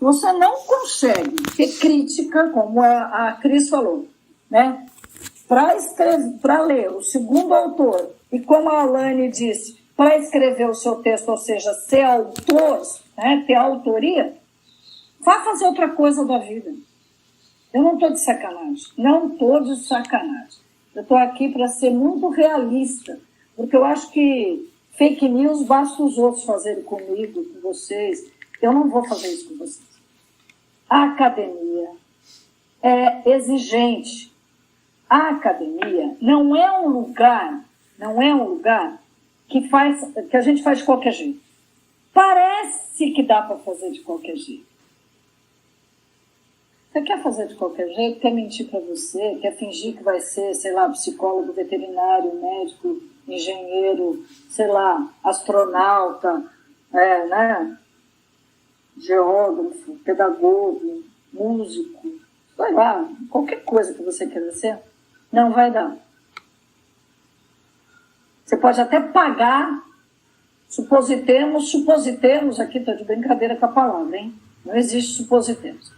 você não consegue ter crítica, como a Cris falou, né? Para ler o segundo autor, e como a Alane disse, para escrever o seu texto, ou seja, ser autor, né, ter autoria, vá fazer outra coisa da vida. Eu não estou de sacanagem, não estou de sacanagem. Eu estou aqui para ser muito realista, porque eu acho que fake news basta os outros fazerem comigo, com vocês. Eu não vou fazer isso com vocês. A academia é exigente. A academia não é um lugar que a gente faz de qualquer jeito. Parece que dá para fazer de qualquer jeito. Você quer fazer de qualquer jeito, quer mentir para você, quer fingir que vai ser, sei lá, psicólogo, veterinário, médico, engenheiro, sei lá, astronauta, né? Geógrafo, pedagogo, músico, sei lá, qualquer coisa que você queira ser, não vai dar. Você pode até pagar, supositemos, aqui estou de brincadeira com a palavra, hein? Não existe supositemos.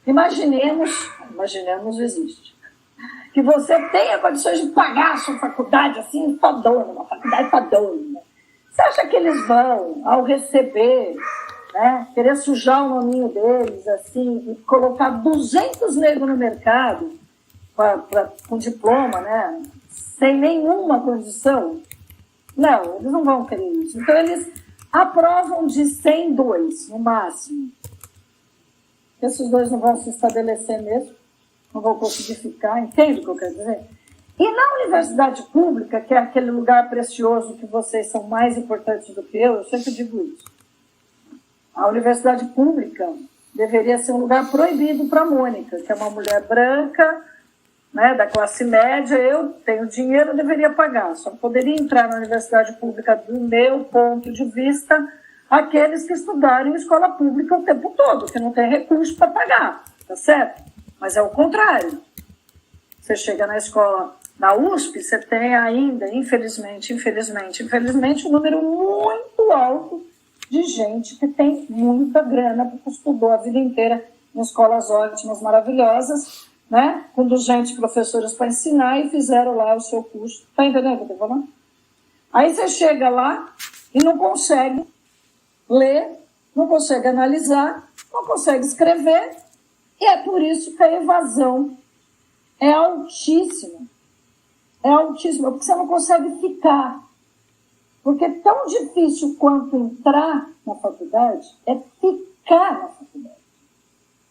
Imaginemos existe, que você tenha condições de pagar a sua faculdade assim, fodona, uma faculdade fodona. Você acha que eles vão, ao receber, né, querer sujar o nominho deles, assim, e colocar 200 negros no mercado, com diploma, né, sem nenhuma condição? Não, eles não vão querer isso. Então, eles aprovam de 102, no máximo. Esses dois não vão se estabelecer mesmo, não vão conseguir ficar, entende o que eu quero dizer? E na universidade pública, que é aquele lugar precioso que vocês são mais importantes do que eu sempre digo isso. A universidade pública deveria ser um lugar proibido para a Mônica, que é uma mulher branca, né, da classe média. Eu tenho dinheiro, eu deveria pagar. Só poderia entrar na universidade pública, do meu ponto de vista, aqueles que estudaram em escola pública o tempo todo, que não tem recurso para pagar, tá certo? Mas é o contrário. Você chega na escola, na USP, você tem ainda, infelizmente, um número muito alto de gente que tem muita grana, porque estudou a vida inteira em escolas ótimas, maravilhosas, né? Com 200 professores para ensinar e fizeram lá o seu curso. Tá entendendo o que eu estou falando? Aí você chega lá e não consegue ler, não consegue analisar, não consegue escrever, e é por isso que a evasão é altíssima. É altíssima, porque você não consegue ficar. Porque tão difícil quanto entrar na faculdade é ficar na faculdade.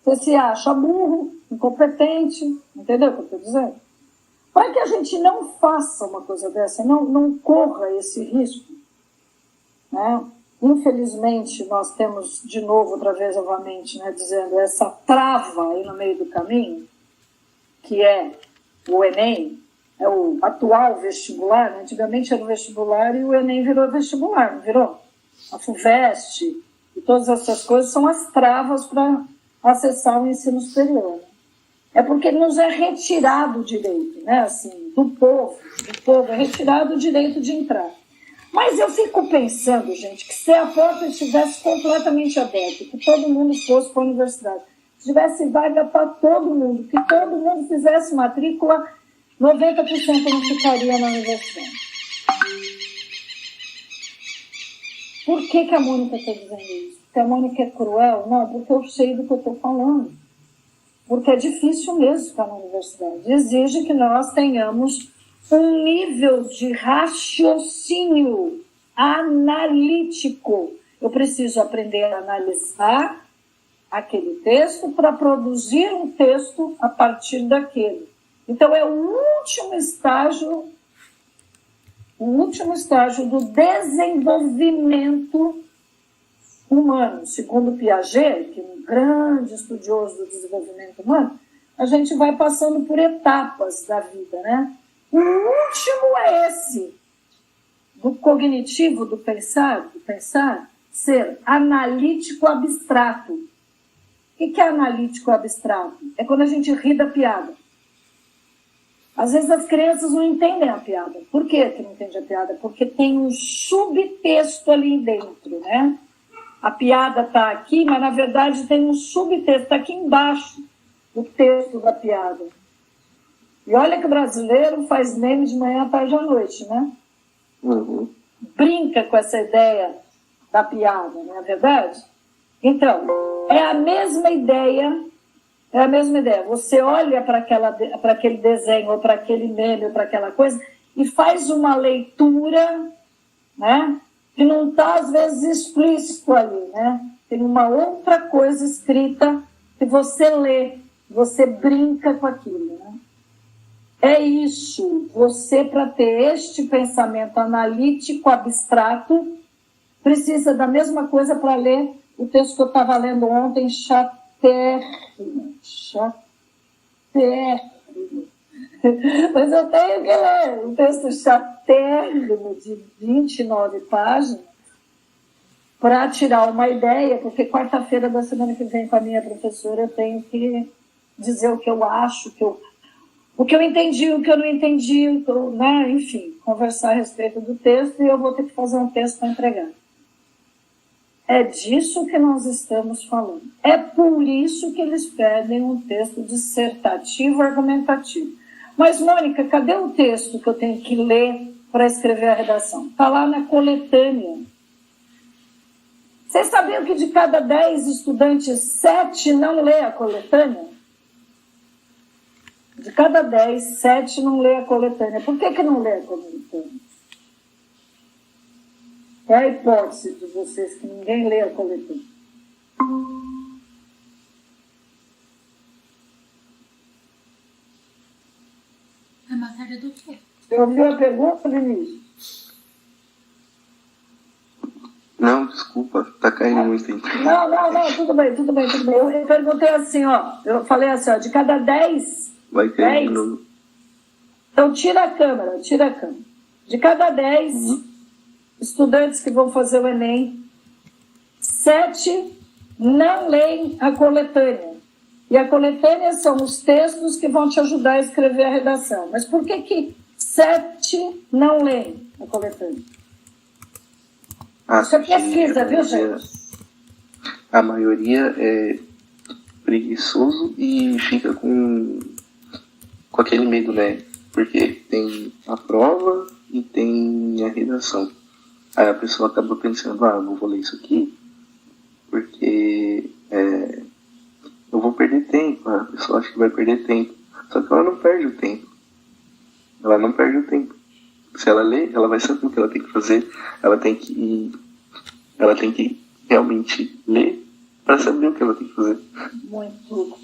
Você se acha burro, incompetente, entendeu o que eu estou dizendo? Para que a gente não faça uma coisa dessa, não corra esse risco, né? Infelizmente, nós temos, de novo, outra vez, novamente, né, dizendo essa trava aí no meio do caminho, que é o Enem, é o atual vestibular. Né? Antigamente era o vestibular e o Enem virou vestibular, não virou? A FUVEST e todas essas coisas são as travas para acessar o ensino superior. Né? É porque nos é retirado o direito, né? Assim, do povo, é retirado o direito de entrar. Mas eu fico pensando, gente, que se a porta estivesse completamente aberta, que todo mundo fosse para a universidade, se tivesse vaga para todo mundo, que todo mundo fizesse matrícula, 90% não ficaria na universidade. Por que a Mônica está dizendo isso? Porque a Mônica é cruel? Não, porque eu sei do que eu estou falando. Porque é difícil mesmo ficar na universidade. Exige que nós tenhamos um nível de raciocínio analítico. Eu preciso aprender a analisar aquele texto para produzir um texto a partir daquele. Então, é o último estágio do desenvolvimento humano. Segundo Piaget, que é um grande estudioso do desenvolvimento humano, a gente vai passando por etapas da vida, né? O último é esse, do cognitivo, do pensar ser analítico abstrato. O que é analítico abstrato? É quando a gente ri da piada. Às vezes as crianças não entendem a piada. Por que não entendem a piada? Porque tem um subtexto ali dentro, né? a piada está aqui, mas na verdade tem um subtexto, está aqui embaixo do texto da piada. E olha que o brasileiro faz meme de manhã, tarde à noite, né? Uhum. Brinca com essa ideia da piada, não é verdade? Então, é a mesma ideia. Você olha para aquele desenho, ou para aquele meme, ou para aquela coisa, e faz uma leitura, né? Que não está, às vezes, explícito ali, né? Tem uma outra coisa escrita que você lê, você brinca com aquilo, né? É isso. Você, para ter este pensamento analítico, abstrato, precisa da mesma coisa para ler o texto que eu estava lendo ontem, chatérrimo. Mas eu tenho que ler um texto chatérrimo de 29 páginas para tirar uma ideia, porque quarta-feira da semana que vem com a minha professora eu tenho que dizer o que eu acho, o que eu entendi, o que eu não entendi, né? Enfim, conversar a respeito do texto e eu vou ter que fazer um texto para entregar. É disso que nós estamos falando. É por isso que eles pedem um texto dissertativo, argumentativo. Mas, Mônica, cadê o texto que eu tenho que ler para escrever a redação? Está lá na coletânea. Vocês sabiam que de cada 10 estudantes, 7 não lê a coletânea? De cada 10, 7 não lê a coletânea. Por que não lê a coletânea? Qual é a hipótese de vocês que ninguém lê a coletânea? A matéria do quê? Você ouviu a pergunta, Vinícius? Não, desculpa, tá caindo muito tempo. Não, tudo bem. Eu perguntei assim, ó, eu falei assim, ó, de cada 10... Vai cair de novo. Então, tira a câmera. De cada 10 estudantes que vão fazer o Enem, 7 não leem a coletânea. E a coletânea são os textos que vão te ajudar a escrever a redação. Mas por que 7 não leem a coletânea? Isso é pesquisa, viu, gente? A maioria é preguiçoso e fica com aquele medo, né? Porque tem a prova e tem a redação. Aí a pessoa acaba pensando, não vou ler isso aqui porque eu vou perder tempo. A pessoa acha que vai perder tempo. Só que ela não perde o tempo. Se ela ler, ela vai saber o que ela tem que fazer. Ela tem que realmente ler para saber o que ela tem que fazer. Muito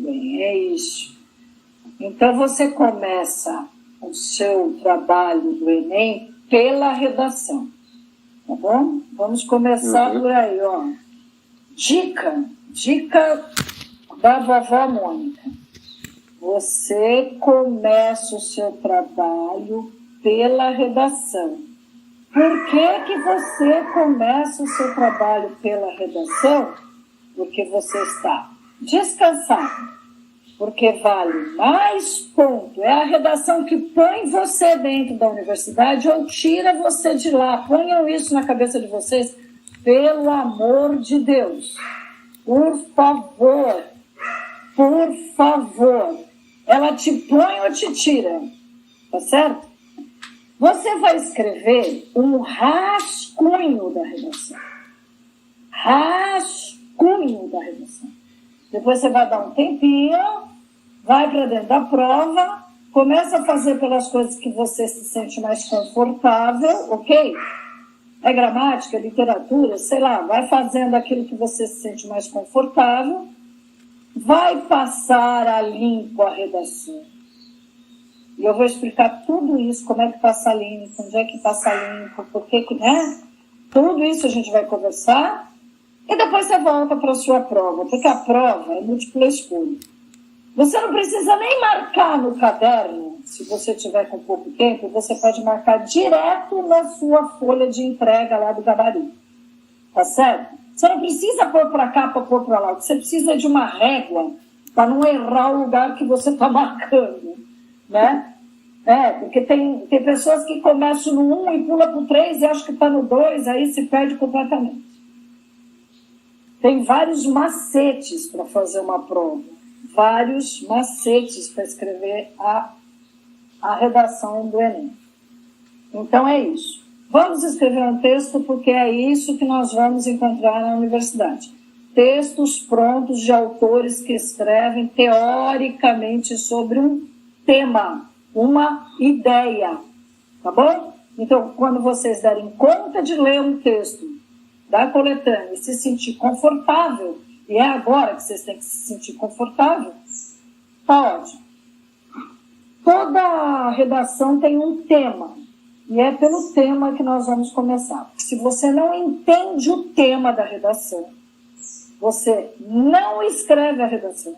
bem, é isso. Então você começa o seu trabalho do Enem pela redação, tá bom? Vamos começar por aí, ó. Dica da vovó Mônica. Você começa o seu trabalho pela redação. Por que você começa o seu trabalho pela redação? Porque você está descansado. Porque vale mais ponto. É a redação que põe você dentro da universidade ou tira você de lá. Ponham isso na cabeça de vocês. Pelo amor de Deus. Por favor. Ela te põe ou te tira. Tá certo? Você vai escrever um rascunho da redação. Depois você vai dar um tempinho, vai para dentro da prova, começa a fazer pelas coisas que você se sente mais confortável, ok? É gramática, é literatura, sei lá, vai fazendo aquilo que você se sente mais confortável, vai passar a limpo a redação. E eu vou explicar tudo isso, como é que passa limpo, onde é que passa limpo, por que, né? Tudo isso a gente vai conversar. E depois você volta para a sua prova, porque a prova é múltipla escolha. Você não precisa nem marcar no caderno, se você tiver com pouco tempo, você pode marcar direto na sua folha de entrega lá do gabarito. Tá certo? Você não precisa pôr para cá para pôr para lá. Você precisa de uma régua para não errar o lugar que você está marcando, né? Porque tem pessoas que começam no 1 e pula para o 3 e acham que está no 2, aí se perde completamente. Tem vários macetes para fazer uma prova. Vários macetes para escrever a redação do Enem. Então é isso. Vamos escrever um texto porque é isso que nós vamos encontrar na universidade. Textos prontos de autores que escrevem teoricamente sobre um tema, uma ideia, tá bom? Então, quando vocês derem conta de ler um texto da coletânea e se sentir confortável, e é agora que vocês têm que se sentir confortável, tá ótimo. Toda redação tem um tema, e é pelo tema que nós vamos começar. Se você não entende o tema da redação, você não escreve a redação,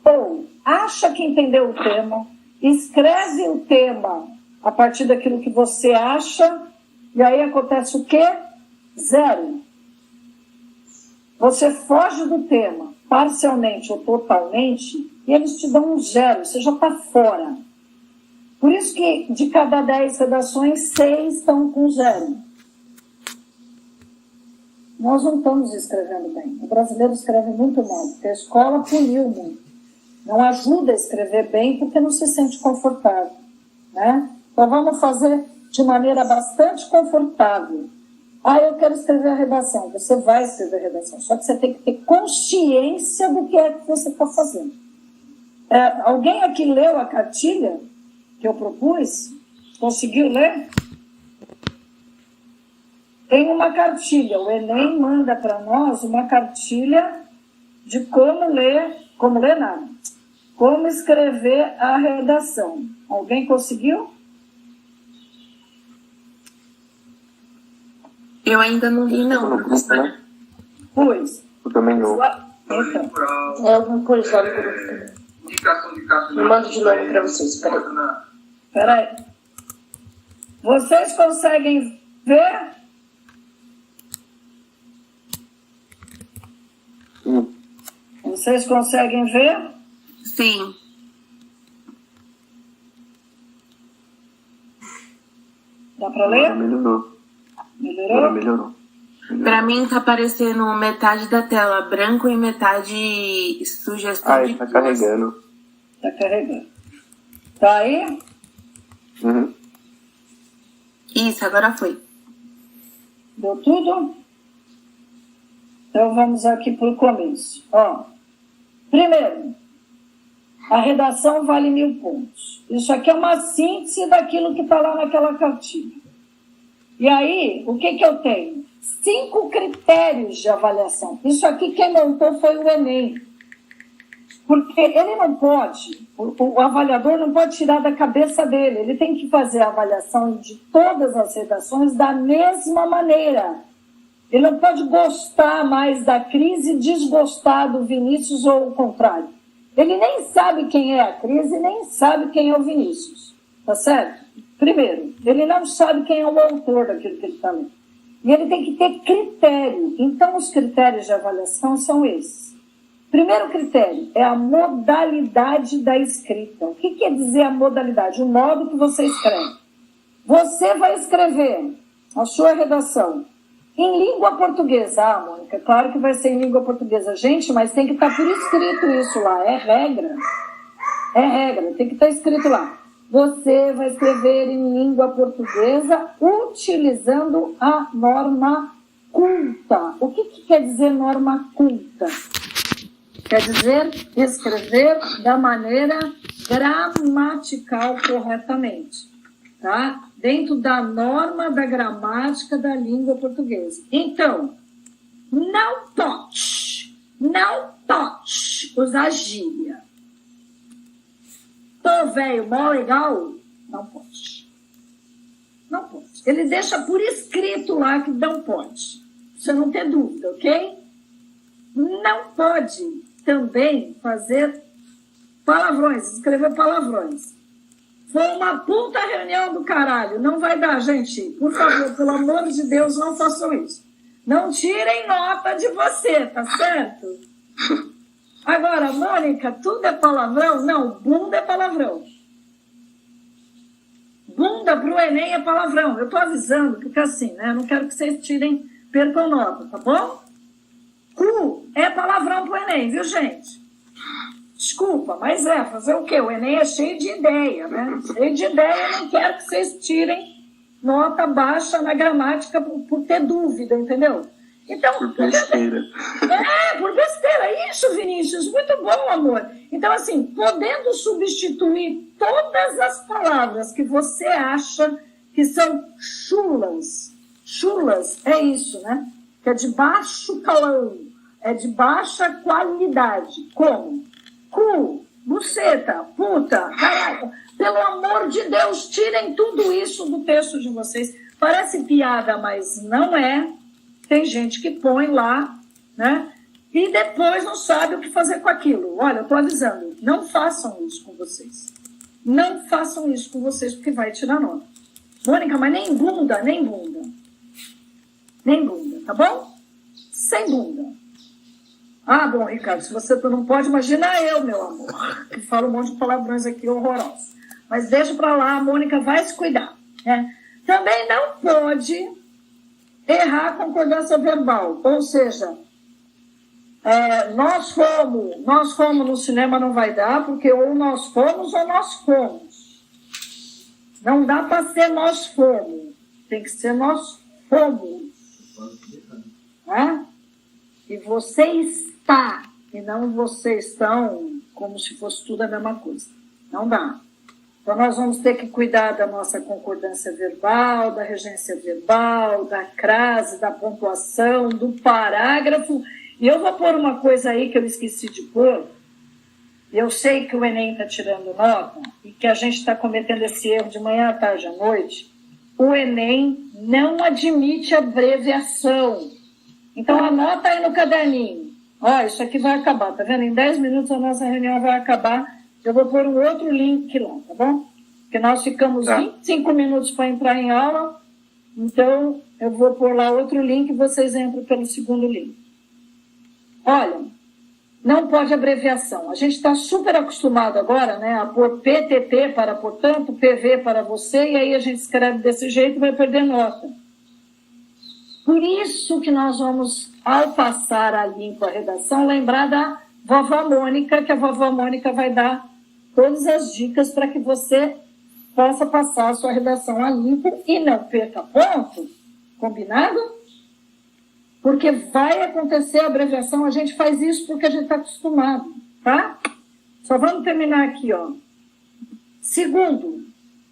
ou acha que entendeu o tema, escreve o tema a partir daquilo que você acha, e aí acontece o quê? 0. Você foge do tema, parcialmente ou totalmente, e eles te dão um 0, você já está fora. Por isso que de cada 10 redações, 6 estão com 0. Nós não estamos escrevendo bem. O brasileiro escreve muito mal, porque a escola puniu muito. Não ajuda a escrever bem porque não se sente confortável, né? Então vamos fazer de maneira bastante confortável. Eu quero escrever a redação. Você vai escrever a redação, só que você tem que ter consciência do que é que você está fazendo. Alguém aqui leu a cartilha que eu propus? Conseguiu ler? Tem uma cartilha. O Enem manda para nós uma cartilha de como escrever a redação. Alguém conseguiu? Eu ainda não li, não, professora. Pois. Eu também não. Então. Eu vou pôr só no grupo também. Eu mando de novo para vocês, peraí. Peraí. Vocês conseguem ver? Vocês conseguem ver? Sim. Dá para ler? Melhorou. Melhorou? Melhorou. Pra mim tá aparecendo metade da tela branco e metade sugestão de Tá duas. carregando. Tá carregando. Tá aí? Uhum. Isso, agora foi. Deu tudo? Então vamos aqui para o começo. Primeiro, a redação vale 1000 pontos. Isso aqui é uma síntese daquilo que está lá naquela cartilha. E aí, o que eu tenho? 5 critérios de avaliação. Isso aqui quem montou foi o Enem. Porque ele não pode, o avaliador não pode tirar da cabeça dele. Ele tem que fazer a avaliação de todas as redações da mesma maneira. Ele não pode gostar mais da Cris e desgostar do Vinícius ou o contrário. Ele nem sabe quem é a Cris e nem sabe quem é o Vinícius. Tá certo? Primeiro, ele não sabe quem é o autor daquilo que ele está lendo. E ele tem que ter critério. Então, os critérios de avaliação são esses. Primeiro critério é a modalidade da escrita. O que quer dizer a modalidade? O modo que você escreve. Você vai escrever a sua redação em língua portuguesa. Mônica, claro que vai ser em língua portuguesa. Gente, mas tem que estar por escrito isso lá. É regra. É regra. Tem que estar escrito lá. Você vai escrever em língua portuguesa utilizando a norma culta. O que quer dizer norma culta? Quer dizer escrever da maneira gramatical corretamente, tá? Dentro da norma da gramática da língua portuguesa. Então, não pode usar gíria. Tô velho, mó legal? Não pode. Não pode. Ele deixa por escrito lá que não pode. Você não ter dúvida, ok? Não pode também fazer palavrões, escrever palavrões. Foi uma puta reunião do caralho. Não vai dar, gente. Por favor, pelo amor de Deus, não façam isso. Não tirem nota de você, tá certo? Agora, Mônica, tudo é palavrão? Não, bunda é palavrão. bunda para o Enem é palavrão. Eu estou avisando, porque assim, né? Eu não quero que vocês percam nota, tá bom? Cu é palavrão para o Enem, viu, gente? Desculpa, mas fazer o quê? O Enem é cheio de ideia, né? Cheio de ideia, eu não quero que vocês tirem nota baixa na gramática por ter dúvida, entendeu? Então, Por besteira. por besteira. Isso, Vinícius, muito bom, amor. Então, assim, podendo substituir todas as palavras que você acha que são chulas. Chulas é isso, né? Que é de baixo calão, é de baixa qualidade. Como? Cu, buceta, puta, caralho. Pelo amor de Deus, tirem tudo isso do texto de vocês. Parece piada, mas não é. Tem gente que põe lá, né? E depois não sabe o que fazer com aquilo. Olha, eu estou avisando, não façam isso com vocês. Não façam isso com vocês, porque vai tirar nota. Mônica, mas nem bunda, nem bunda. Nem bunda, tá bom? Sem bunda. Ah, bom, Ricardo, se você não pode, imagina eu, meu amor, que falo um monte de palavrões aqui horrorosos. Mas deixa pra lá, a Mônica vai se cuidar, né? Também não pode errar a concordância verbal, ou seja, nós fomos no cinema não vai dar, porque ou nós fomos ou nós fomos. Não dá para ser nós fomos, tem que ser nós fomos. Né? E você está, e não vocês estão, como se fosse tudo a mesma coisa. Não dá. Então, nós vamos ter que cuidar da nossa concordância verbal, da regência verbal, da crase, da pontuação, do parágrafo. E eu vou pôr uma coisa aí que eu esqueci de pôr. Eu sei que o Enem está tirando nota e que a gente está cometendo esse erro de manhã, à tarde, à noite. O Enem não admite abreviação. Então, anota aí no caderninho. Ó, isso aqui vai acabar, tá vendo? Em 10 minutos a nossa reunião vai acabar. Eu vou pôr um outro link lá, tá bom? Porque nós ficamos 25 minutos para entrar em aula, então eu vou pôr lá outro link e vocês entram pelo segundo link. Olha, não pode abreviação. A gente está super acostumado agora, né, a pôr PTP para portanto, PV para você, e aí a gente escreve desse jeito e vai perder nota. Por isso que nós vamos, ao passar a limpo a redação, lembrar da vovó Mônica, que a vovó Mônica vai dar todas as dicas para que você possa passar a sua redação a limpo e não perca ponto. Combinado? Porque vai acontecer a abreviação, a gente faz isso porque a gente está acostumado, tá? Só vamos terminar aqui, ó. Segundo,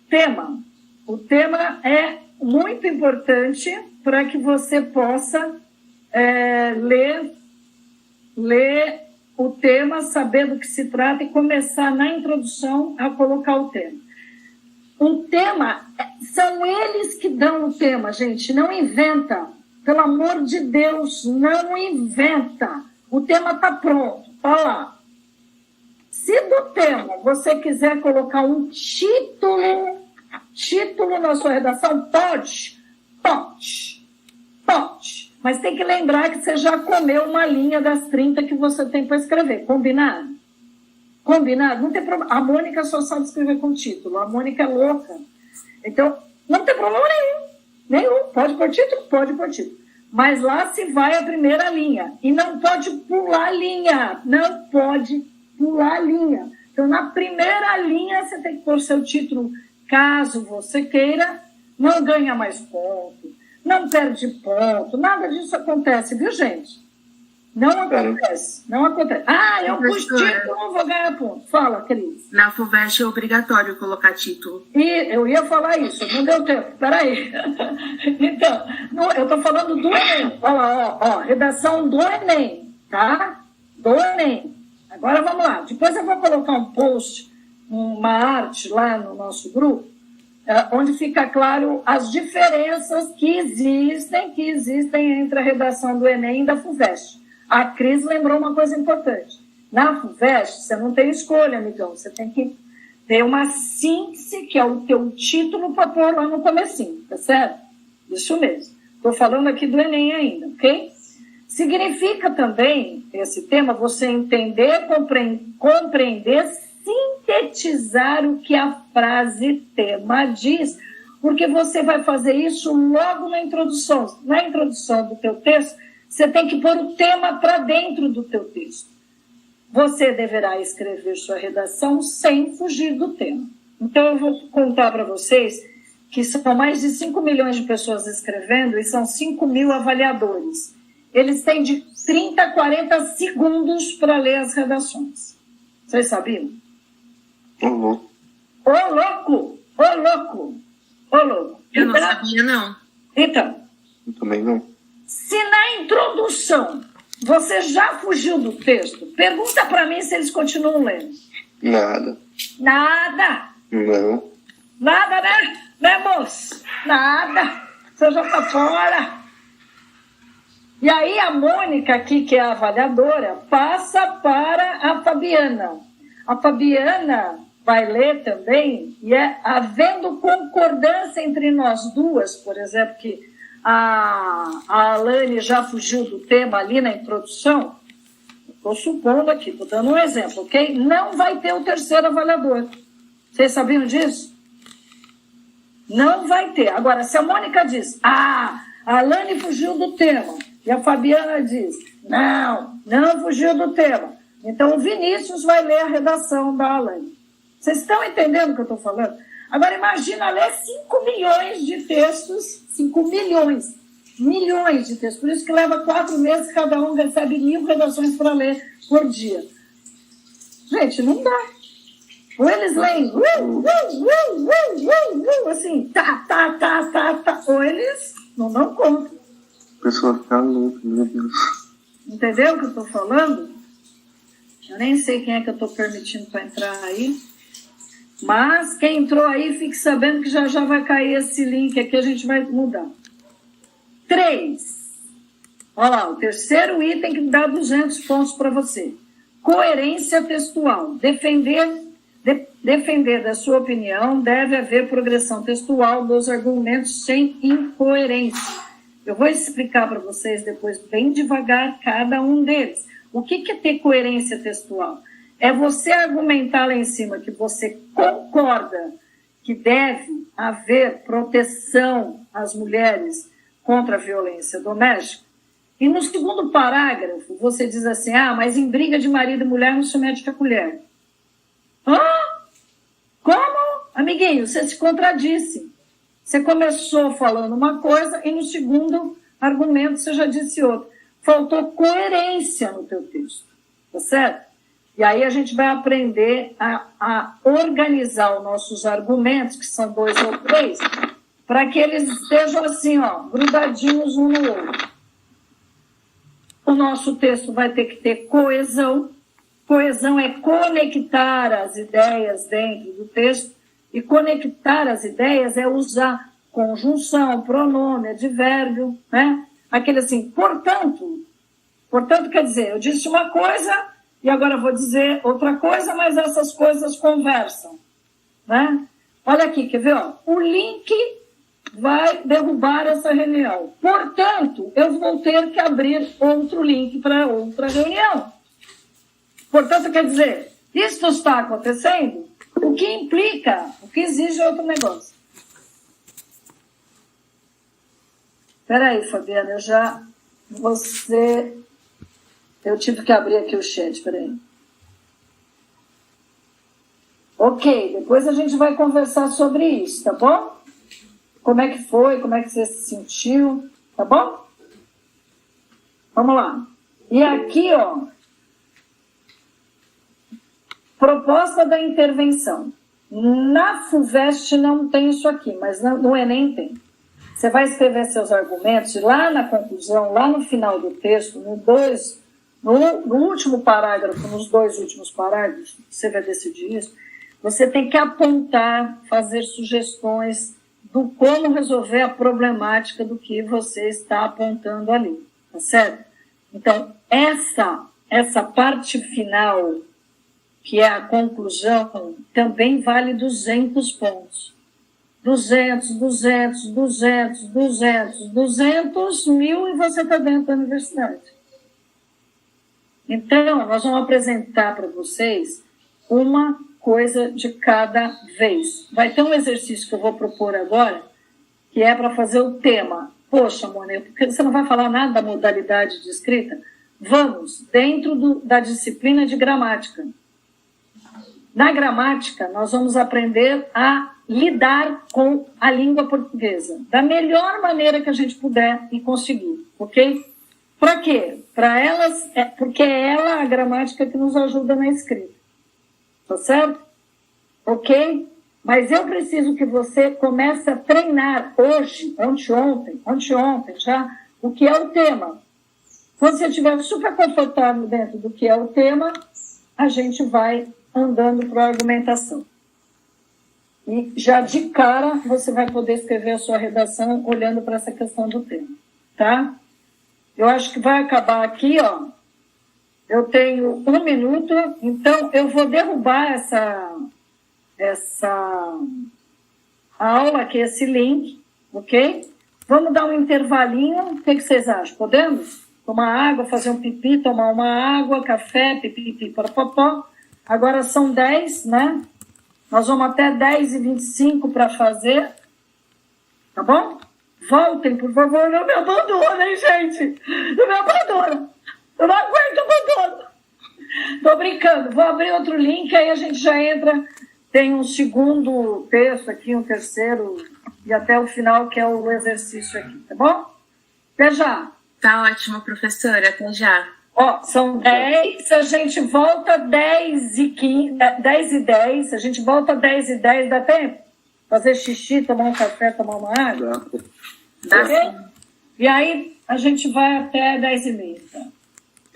tema. O tema é muito importante para que você possa ler o tema, saber do que se trata e começar na introdução a colocar o tema. O tema, são eles que dão o tema, gente, não inventa. Pelo amor de Deus, não inventa. O tema está pronto, está lá. Se do tema você quiser colocar um título na sua redação, pode. Mas tem que lembrar que você já comeu uma linha das 30 que você tem para escrever. Combinado? Combinado? Não tem problema. A Mônica só sabe escrever com título. A Mônica é louca. Então, não tem problema nenhum. Pode pôr título? Pode pôr título. Mas lá se vai a primeira linha. E não pode pular linha. Não pode pular linha. Então, na primeira linha, você tem que pôr seu título, caso você queira. Não ganha mais ponto. Não perde ponto, nada disso acontece, viu, gente? Não acontece, não acontece. Ah, eu pus título, não vou ganhar ponto. Fala, Cris. Na FUVEST é obrigatório colocar título. E eu ia falar isso, não deu tempo, peraí. Então, eu estou falando do Enem. Olha lá, ó, redação do Enem, tá? Do Enem. Agora vamos lá. Depois eu vou colocar um post, uma arte lá no nosso grupo, onde fica claro as diferenças que existem entre a redação do Enem e da FUVEST. A Cris lembrou uma coisa importante. Na FUVEST, você não tem escolha, amigão. Você tem que ter uma síntese, que é o teu título, para pôr lá no comecinho, tá certo? Isso mesmo. Estou falando aqui do Enem ainda, ok? Significa também, esse tema, você entender, compreender sintetizar o que a frase tema diz, porque você vai fazer isso logo na introdução. Na introdução do teu texto, você tem que pôr o tema para dentro do teu texto. Você deverá escrever sua redação sem fugir do tema. Então, eu vou contar para vocês que são mais de 5 milhões de pessoas escrevendo e são 5 mil avaliadores. Eles têm de 30 a 40 segundos para ler as redações. Vocês sabiam? Uhum. Ô, louco! Ô, louco! Ô, louco! Eu não sabia, não. Então, Eu também não. se na introdução você já fugiu do texto, pergunta para mim se eles continuam lendo. Nada. Nada! Não. Nada, né? Né, moço? Nada. Você já tá fora. E aí a Mônica aqui, que é a avaliadora, passa para a Fabiana. A Fabiana vai ler também, e havendo concordância entre nós duas, por exemplo, que a Alane já fugiu do tema ali na introdução, estou supondo aqui, estou dando um exemplo, ok? Não vai ter o terceiro avaliador. Vocês sabiam disso? Não vai ter. Agora, se a Mônica diz, a Alane fugiu do tema, e a Fabiana diz, não fugiu do tema, então o Vinícius vai ler a redação da Alane. Vocês estão entendendo o que eu estou falando? Agora, imagina ler 5 milhões de textos, 5 milhões de textos, por isso que leva 4 meses, cada um recebe 1.000 redações para ler por dia. Gente, não dá. Ou eles leem, assim, tá, ou eles não dão conta. A pessoa fica louca, meu Deus. Entendeu o que eu estou falando? Eu nem sei quem é que eu estou permitindo para entrar aí. Mas quem entrou aí, fique sabendo que já vai cair esse link aqui, a gente vai mudar. 3. Olha lá, o terceiro item que dá 200 pontos para você. Coerência textual. Defender da sua opinião, deve haver progressão textual dos argumentos sem incoerência. Eu vou explicar para vocês depois, bem devagar, cada um deles. O que é ter coerência textual? É você argumentar lá em cima que você concorda que deve haver proteção às mulheres contra a violência doméstica. E no segundo parágrafo, você diz assim, mas em briga de marido e mulher não se mete com a colher. Como? Amiguinho, você se contradisse. Você começou falando uma coisa e no segundo argumento você já disse outra. Faltou coerência no teu texto, tá certo? E aí a gente vai aprender a organizar os nossos argumentos, que são 2 ou 3, para que eles estejam assim, grudadinhos um no outro. O nosso texto vai ter que ter coesão. Coesão é conectar as ideias dentro do texto, e conectar as ideias é usar conjunção, pronome, advérbio, né? Aquele assim, portanto quer dizer, eu disse uma coisa e agora vou dizer outra coisa, mas essas coisas conversam, né? Olha aqui, quer ver? O link vai derrubar essa reunião. Portanto, eu vou ter que abrir outro link para outra reunião. Portanto, quer dizer, isto está acontecendo, o que implica, o que exige outro negócio. Espera aí, Fabiana, eu tive que abrir aqui o chat, espera aí. Ok, depois a gente vai conversar sobre isso, tá bom? Como é que foi, como é que você se sentiu, tá bom? Vamos lá. E aqui, proposta da intervenção. Na FUVEST não tem isso aqui, mas no Enem tem. Você vai escrever seus argumentos e lá na conclusão, lá no final do texto, no último parágrafo, nos 2 últimos parágrafos, você vai decidir isso, você tem que apontar, fazer sugestões do como resolver a problemática do que você está apontando ali, tá certo? Então, essa parte final, que é a conclusão, também vale 200 pontos. 200 mil e você está dentro da universidade. Então, nós vamos apresentar para vocês uma coisa de cada vez. Vai ter um exercício que eu vou propor agora, que é para fazer o tema. Poxa, Mônica, porque você não vai falar nada da modalidade de escrita? Vamos, dentro da disciplina de gramática. Na gramática, nós vamos aprender a lidar com a língua portuguesa da melhor maneira que a gente puder e conseguir, ok? Para quê? Para elas, porque é ela a gramática que nos ajuda na escrita. Tá certo? Ok? Mas eu preciso que você comece a treinar hoje, anteontem já, o que é o tema. Quando você estiver super confortável dentro do que é o tema, a gente vai andando para a argumentação. E já de cara você vai poder escrever a sua redação olhando para essa questão do tema. Tá? Eu acho que vai acabar aqui, ó. Eu tenho 1 minuto, então eu vou derrubar essa aula aqui, esse link, ok? Vamos dar um intervalinho, o que vocês acham? Podemos? Tomar água, fazer um pipi, tomar uma água, café, pipi, porapopó. Agora são 10, né? Nós vamos até 10h25 para fazer, tá bom? Voltem, por favor, não me abandonem, gente! Não me abandonem! Eu não aguento abandono! Tô brincando, vou abrir outro link, aí a gente já entra, tem um segundo texto aqui, um terceiro, e até o final, que é o exercício aqui, tá bom? Até já! Tá ótimo, professora, até já. Ó, são 10, a gente volta 10h15, 10h10, a gente volta 10h10, dá tempo? Fazer xixi, tomar um café, tomar uma água? Dá Ok? sim. E aí a gente vai até 10h30.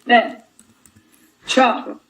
Tá? Tchau.